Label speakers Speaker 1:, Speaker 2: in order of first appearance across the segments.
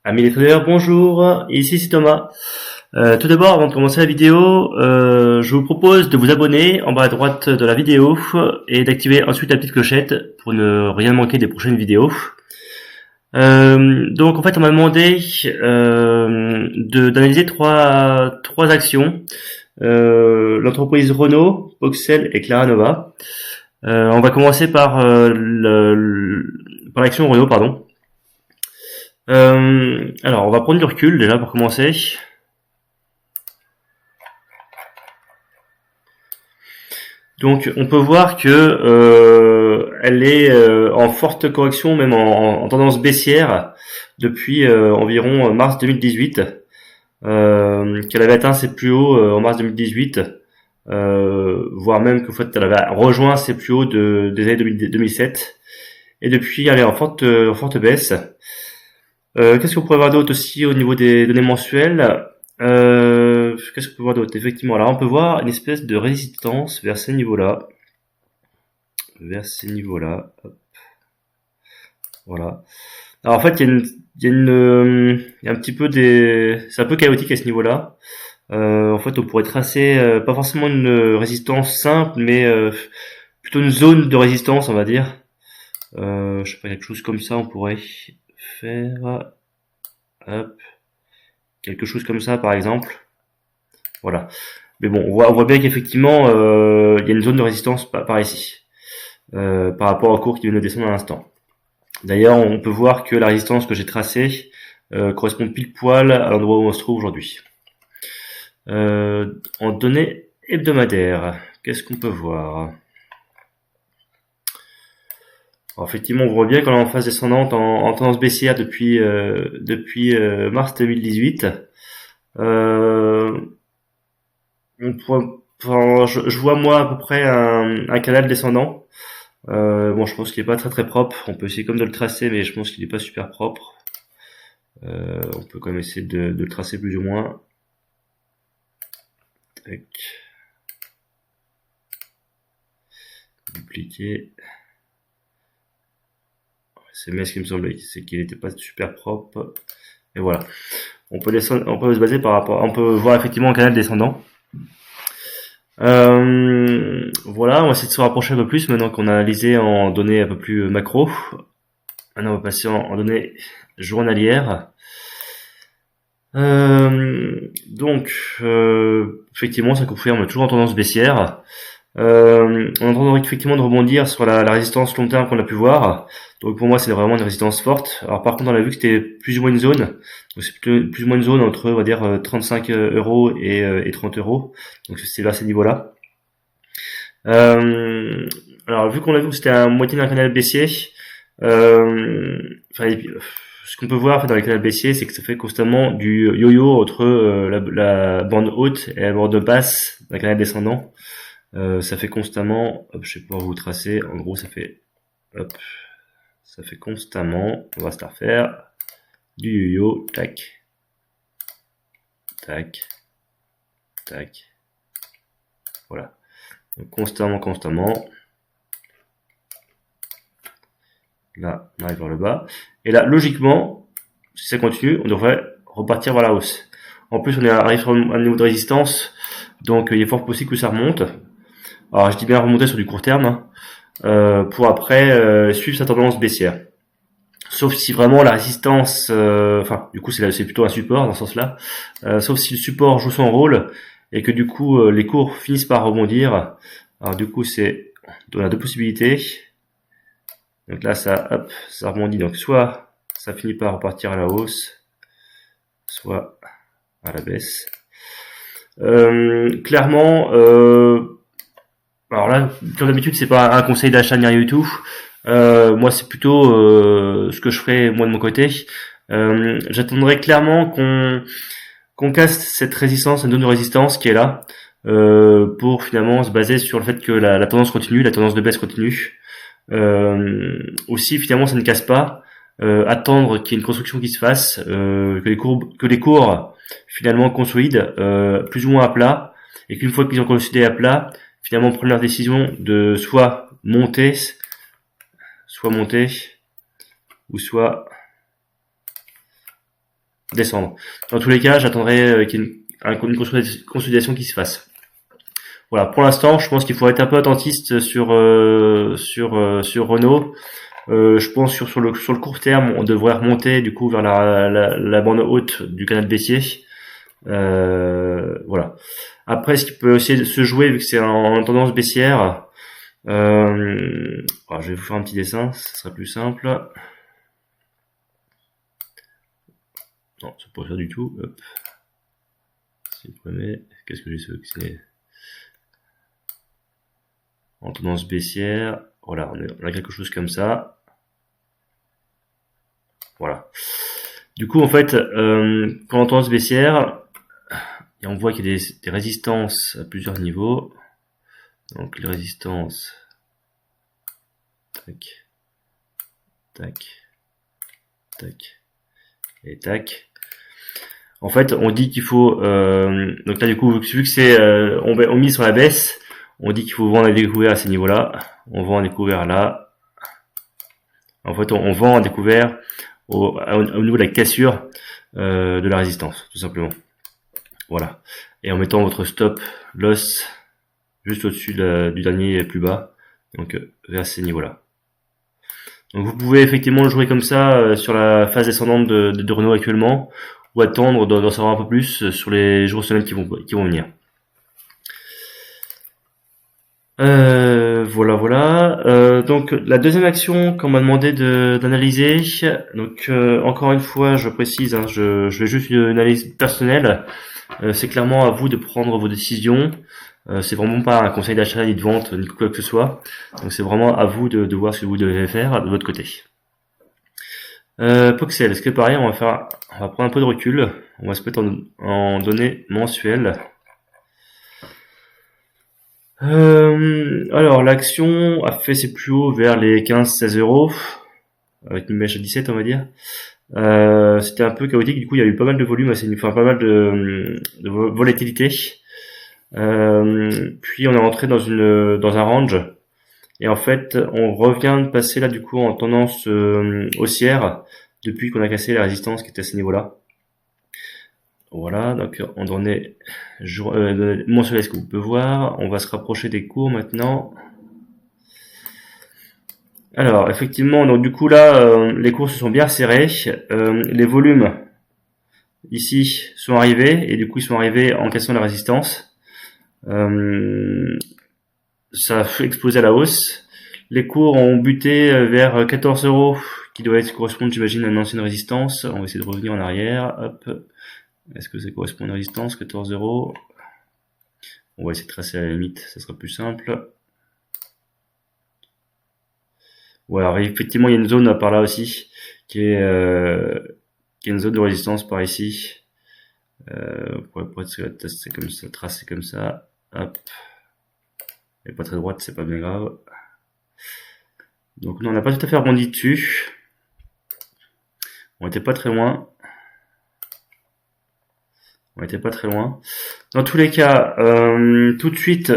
Speaker 1: Amis les traders, bonjour, ici c'est Thomas. Tout d'abord, avant de commencer la vidéo, je vous propose de vous abonner en bas à droite de la vidéo et d'activer ensuite la petite clochette pour ne rien manquer des prochaines vidéos. Donc en fait, on m'a demandé d'analyser trois actions. L'entreprise Renault, Voxel et Claranova. On va commencer par par l'action Renault, pardon. Alors, on va prendre du recul déjà pour commencer. Donc, on peut voir que elle est en forte correction, même en tendance baissière, depuis environ mars 2018, qu'elle avait atteint ses plus hauts en mars 2018, voire même qu'en fait, elle avait rejoint ses plus hauts des années 2007. Et depuis, elle est en forte baisse. Qu'est-ce qu'on pourrait voir d'autre aussi au niveau des données mensuelles? Qu'est-ce qu'on peut voir d'autre? Effectivement, là, on peut voir une espèce de résistance vers ces niveaux-là. Hop. Voilà. Alors, en fait, il y a un petit peu c'est un peu chaotique à ce niveau-là. En fait, on pourrait tracer, pas forcément une résistance simple, mais plutôt une zone de résistance, on va dire. Je sais pas, quelque chose comme ça, on pourrait faire, hop, quelque chose comme ça, par exemple. Voilà. Mais bon, on voit bien qu'effectivement, il y a une zone de résistance par ici, par rapport au cours qui vient de descendre à l'instant. D'ailleurs, on peut voir que la résistance que j'ai tracée correspond pile poil à l'endroit où on se trouve aujourd'hui. En données hebdomadaires, qu'est-ce qu'on peut voir? Alors, effectivement, on voit bien qu'on est en phase descendante en tendance baissière depuis mars 2018. Je vois moi à peu près un canal descendant. Bon, je pense qu'il est pas très propre. On peut essayer comme de le tracer, mais je pense qu'il est pas super propre. On peut quand même essayer de le tracer plus ou moins. Tac. Dupliquer. C'est bien ce qui me semblait, c'est qu'il n'était pas super propre. Et voilà. On peut se baser par rapport. On peut voir effectivement un canal descendant. Voilà, on va essayer de se rapprocher un peu plus maintenant qu'on a analysé en données un peu plus macro. Maintenant, on va passer en données journalières. Donc, effectivement, ça confirme toujours en tendance baissière. On est en train effectivement de rebondir sur la résistance long terme qu'on a pu voir. Donc pour moi, c'est vraiment une résistance forte. Alors par contre, on a vu que c'était plus ou moins une zone. Donc c'est plus ou moins une zone entre, on va dire, 35 euros et 30 euros. Donc c'est vers ces niveaux-là. Alors vu qu'on a vu que c'était à moitié d'un canal baissier, ce qu'on peut voir en fait, dans les canaux baissiers, c'est que ça fait constamment du yo-yo entre la bande haute et la bande basse d'un canal descendant. Ça fait constamment, hop, je vais pouvoir vous tracer, en gros ça fait, hop, ça fait constamment, on va se la refaire, du yo-yo, tac, tac, tac, voilà. Donc constamment, là on arrive vers le bas, et là logiquement, si ça continue, on devrait repartir vers la hausse. En plus on arrive sur un niveau de résistance, donc il est fort possible que ça remonte. Alors je dis bien remonter sur du court terme, pour après suivre sa tendance baissière. Sauf si vraiment la résistance, enfin du coup c'est plutôt un support dans ce sens-là, sauf si le support joue son rôle et que du coup les cours finissent par rebondir. Alors du coup on a deux possibilités. Donc là ça rebondit, donc soit ça finit par repartir à la hausse, soit à la baisse. Clairement, alors là, comme d'habitude, c'est pas un conseil d'achat ni rien du tout. Moi, c'est plutôt ce que je ferais moi de mon côté. J'attendrai clairement qu'on casse cette résistance, cette zone de résistance qui est là, pour finalement se baser sur le fait que la tendance continue, la tendance de baisse continue. Aussi, finalement, ça ne casse pas. Attendre qu'il y ait une construction qui se fasse, que les cours finalement consolident plus ou moins à plat, et qu'une fois qu'ils ont consolidé à plat, finalement prendre leur décision de soit monter, ou soit descendre. Dans tous les cas, j'attendrai qu'il y ait une consolidation qui se fasse. Voilà, pour l'instant, je pense qu'il faut être un peu attentiste sur Renault. Je pense sur le court terme, on devrait remonter du coup vers la bande haute du canal baissier. Voilà. Après, ce qui peut aussi se jouer, vu que c'est en tendance baissière, je vais vous faire un petit dessin, ça sera plus simple. Non, c'est pas ça du tout. Hop. Qu'est-ce que j'ai sélectionné? En tendance baissière. Voilà, on a quelque chose comme ça. Voilà. Du coup, en fait, quand on tendance baissière, et on voit qu'il y a des résistances à plusieurs niveaux. Donc les résistances, tac, tac, tac, et tac. En fait, on dit qu'il faut, donc là du coup, vu que c'est, on mise sur la baisse, on dit qu'il faut vendre à découvert à ces niveaux-là. On vend à découvert là. En fait, on vend à découvert au niveau de la cassure de la résistance, tout simplement. Voilà. Et en mettant votre stop loss juste au-dessus du dernier plus bas, donc vers ces niveaux-là. Donc vous pouvez effectivement le jouer comme ça sur la phase descendante de Renault actuellement, ou attendre d'en savoir un peu plus sur les jours semaines qui vont venir. Voilà. Donc la deuxième action qu'on m'a demandé d'analyser. Donc encore une fois, je précise, hein, je vais juste une analyse personnelle. C'est clairement à vous de prendre vos décisions. C'est vraiment pas un conseil d'achat ni de vente ni quoi que ce soit. Donc c'est vraiment à vous de voir ce que vous devez faire de votre côté. Poxel, est-ce que pareil, on va prendre un peu de recul. On va se mettre en données mensuelles. Alors l'action a fait ses plus hauts vers les 15-16 euros avec une mèche à 17, on va dire. C'était un peu chaotique, du coup il y a eu pas mal de volume, pas mal de volatilité. Puis on est rentré dans un range, et en fait on revient de passer là du coup en tendance haussière depuis qu'on a cassé la résistance qui était à ce niveau-là. Voilà, donc en données mensuelles, ce que vous pouvez voir, on va se rapprocher des cours maintenant. Alors effectivement, donc du coup là, les cours se sont bien serrés, les volumes ici sont arrivés, et du coup ils sont arrivés en cassant la résistance. Ça a fait exploser à la hausse. Les cours ont buté vers 14 euros, qui doit correspondre, j'imagine, à une ancienne résistance. On va essayer de revenir en arrière. Hop. Est-ce que ça correspond à une résistance, 14 euros? On va essayer de tracer à la limite, ça sera plus simple. Voilà, effectivement, il y a une zone par là aussi, qui est une zone de résistance par ici. Pour être tracé comme ça. Hop. Elle est pas très droite, c'est pas bien grave. Donc non, on n'a pas tout à fait rebondi dessus. On était pas très loin. Dans tous les cas, tout de suite,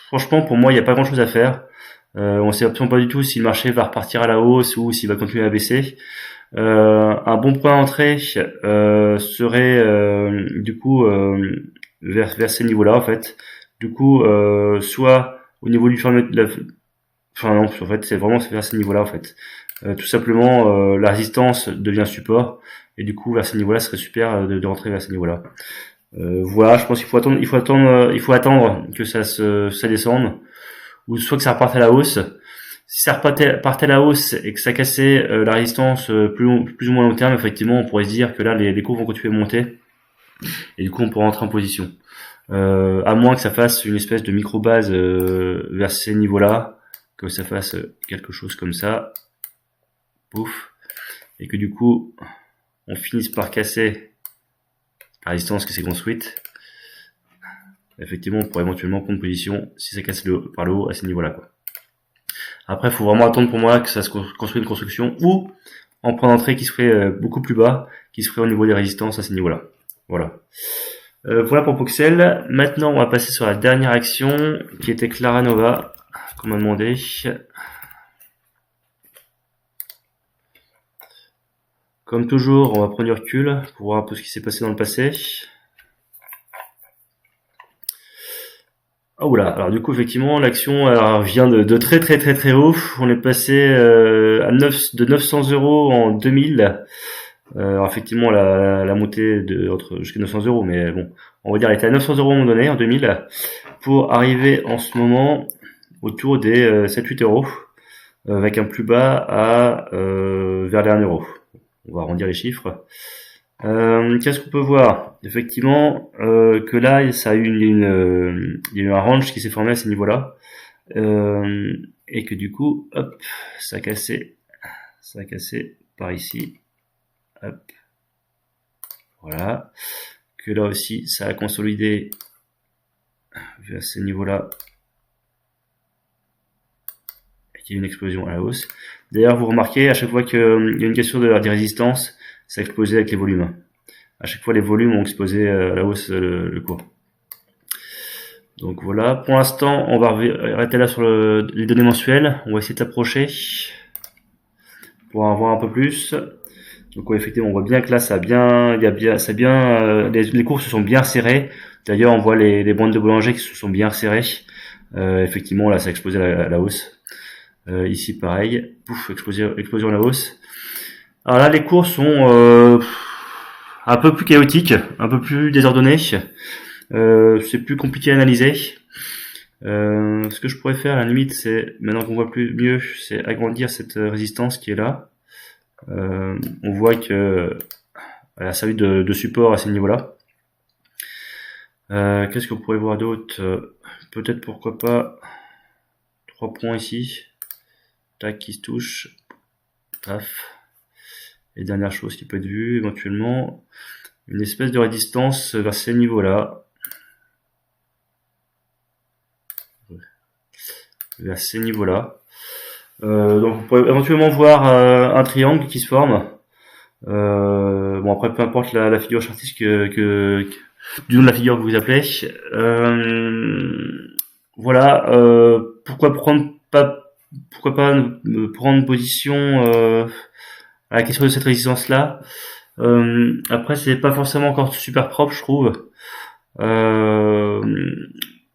Speaker 1: franchement, pour moi, il n'y a pas grand-chose à faire. On sait absolument pas du tout si le marché va repartir à la hausse ou s'il va continuer à baisser. Un bon point d'entrée serait du coup vers ces niveaux-là, en fait. Du coup, soit au niveau du enfin non, en fait, c'est vraiment vers ces niveaux-là, en fait. Tout simplement, la résistance devient support, et du coup, vers ces niveaux-là, ce serait super de rentrer vers ces niveaux-là. Voilà, je pense qu'il faut attendre que ça descende, ou soit que ça reparte à la hausse. Si ça partait à la hausse et que ça cassait la résistance plus ou moins long terme, effectivement, on pourrait se dire que là, les cours vont continuer à monter, et du coup, on pourrait rentrer en position. À moins que ça fasse une espèce de micro-base vers ces niveaux-là, que ça fasse quelque chose comme ça, pouf, et que du coup, on finisse par casser la résistance qui s'est construite. Effectivement, on pourrait éventuellement prendre position si ça casse par le haut à ces niveaux-là, quoi. Après, il faut vraiment attendre pour moi que ça se construise une construction, ou en prendre entrée qui serait beaucoup plus bas, qui serait au niveau des résistances à ces niveaux-là. Voilà. Voilà pour Poxel. Maintenant, on va passer sur la dernière action, qui était Claranova, qu'on m'a demandé. Comme toujours, on va prendre du recul pour voir un peu ce qui s'est passé dans le passé. Oh là, alors du coup effectivement l'action vient de très très très très haut. On est passé de 900 € en 2000. Alors effectivement la montée jusqu'à 900 €, mais bon, on va dire elle était à 900 € à un moment donné en 2000 pour arriver en ce moment autour des 7-8 €, avec un plus bas vers les 1 €. On va arrondir les chiffres. Qu'est-ce qu'on peut voir? Effectivement, que là, ça a eu il y a eu un range qui s'est formé à ces niveaux-là, et que du coup, hop, ça a cassé par ici, hop, voilà. Que là aussi, ça a consolidé vers ces niveaux-là, et qu'il y a une explosion à la hausse. D'ailleurs, vous remarquez, à chaque fois qu'il y a une question des résistances, ça a explosé avec les volumes. À chaque fois, les volumes ont explosé à la hausse le cours. Donc voilà, pour l'instant, on va arrêter là sur les données mensuelles. On va essayer de s'approcher pour en voir un peu plus. Donc ouais, effectivement, on voit bien que là, les cours se sont bien serrés. D'ailleurs, on voit les bandes de boulanger qui se sont bien serrées. Effectivement, là, ça a explosé à la hausse. Ici, pareil, pouf, explosion à la hausse. Alors là, les cours sont un peu plus chaotiques, un peu plus désordonnés. C'est plus compliqué à analyser. Ce que je pourrais faire à la limite, c'est, maintenant qu'on voit mieux, c'est agrandir cette résistance qui est là. On voit que elle a servi de support à ces niveaux-là. Qu'est-ce qu'on pourrait voir d'autre? Peut-être, pourquoi pas, 3 points ici, tac, qui se touchent, paf. Et dernière chose qui peut être vue éventuellement, une espèce de résistance vers ces niveaux-là, donc on pourrait éventuellement voir un triangle qui se forme. Bon, après, peu importe la figure chartiste du nom de la figure que vous appelez. Voilà. Pourquoi pas prendre position à la question de cette résistance-là. Après, c'est pas forcément encore super propre, je trouve.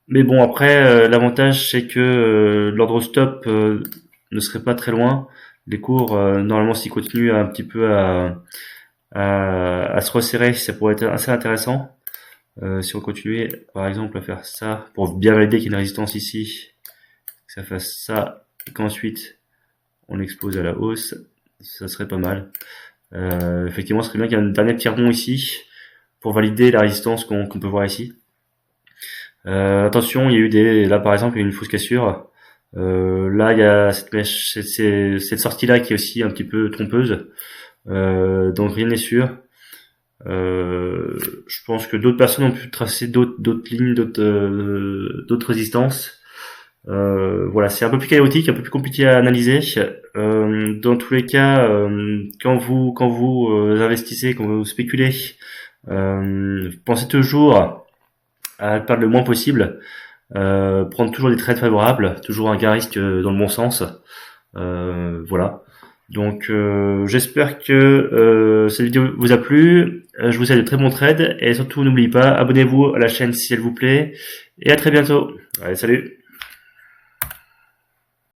Speaker 1: Mais bon, après, l'avantage, c'est que l'ordre stop ne serait pas très loin. Les cours, normalement, s'ils continuent un petit peu à se resserrer, ça pourrait être assez intéressant. Si on continuait, par exemple, à faire ça, pour bien valider qu'il y a une résistance ici, que ça fasse ça, et qu'ensuite, on expose à la hausse, ça serait pas mal. Effectivement, ce serait bien qu'il y ait un dernier petit rond ici, pour valider la résistance qu'on peut voir ici. Attention, il y a eu là par exemple, il y a eu une fausse cassure. Là, il y a cette sortie-là qui est aussi un petit peu trompeuse. Donc rien n'est sûr. Je pense que d'autres personnes ont pu tracer d'autres lignes, d'autres résistances. Voilà, c'est un peu plus chaotique, un peu plus compliqué à analyser. Dans tous les cas, quand vous investissez, quand vous spéculez, pensez toujours à perdre le moins possible, prendre toujours des trades favorables, toujours un gain risque dans le bon sens. Voilà. Donc j'espère que cette vidéo vous a plu. Je vous souhaite de très bons trades et surtout n'oubliez pas, abonnez-vous à la chaîne si elle vous plaît et à très bientôt. Allez, salut.